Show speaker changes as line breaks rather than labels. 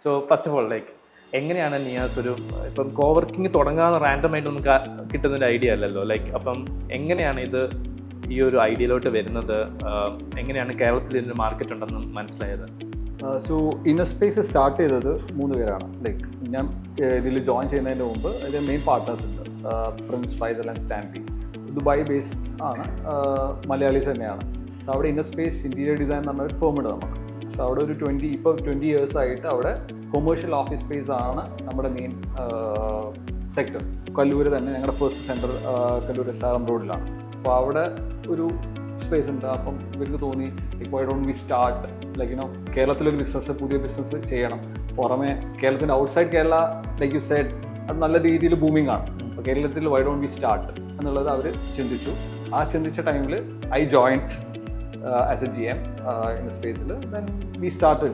So first of all എങ്ങനെയാണ് നിയാസ് ഇപ്പം coworking തുടങ്ങാന്ന് റാൻഡമായിട്ടൊന്നും കിട്ടുന്നൊരു ഐഡിയ അല്ലല്ലോ. അപ്പം എങ്ങനെയാണ് ഇത് ഈ ഒരു ഐഡിയയിലോട്ട് വരുന്നത്? എങ്ങനെയാണ് കേരളത്തിൽ ഇതിൻ്റെ മാർക്കറ്റ് ഉണ്ടെന്ന് മനസ്സിലായത്?
സോ ഇന്നർ സ്പേസ് സ്റ്റാർട്ട് ചെയ്തത് 3 പേരാണ്. ഞാൻ ഇതിൽ ജോയിൻ ചെയ്യുന്നതിന് മുമ്പ് ഇതിൽ മെയിൻ പാർട്ട്നേഴ്സ് ഉണ്ട്. Prince, Faisal and Stanley. Dubai based ആണ്, മലയാളീസ് തന്നെയാണ്. സോ അവിടെ ഇന്നർ സ്പേസ് ഇൻറ്റീരിയർ ഡിസൈൻ എന്ന് പറഞ്ഞ ഒരു ഫേം ഉണ്ട് നമുക്ക്. സോ അവിടെ ഒരു 20 years ആയിട്ട് അവിടെ കൊമേഴ്ഷ്യൽ ഓഫീസ് സ്പേസ് ആണ് നമ്മുടെ മെയിൻ സെക്ടർ. കല്ലൂർ തന്നെ ഞങ്ങളുടെ ഫസ്റ്റ് സെൻറ്റർ കല്ലൂർ SRM റോഡിലാണ്. അപ്പോൾ അവിടെ ഒരു സ്പേസ് ഉണ്ട്. അപ്പം ഇവർക്ക് തോന്നി ഇപ്പോൾ ഐ ഡോണ്ട് വി സ്റ്റാർട്ട് കേരളത്തിലൊരു ബിസിനസ്, പുതിയ ബിസിനസ് ചെയ്യണം. പുറമെ കേരളത്തിൻ്റെ ഔട്ട്സൈഡ് കേരള യു സെഡ് അത് നല്ല രീതിയിൽ ബൂമിംഗ് ആണ്. അപ്പോൾ കേരളത്തിൽ വൈ ഡോണ്ട് വി സ്റ്റാർട്ട് എന്നുള്ളത് അവർ ചിന്തിച്ചു. ആ ചിന്തിച്ച ടൈമിൽ I joined as A GM in the space. Then we started.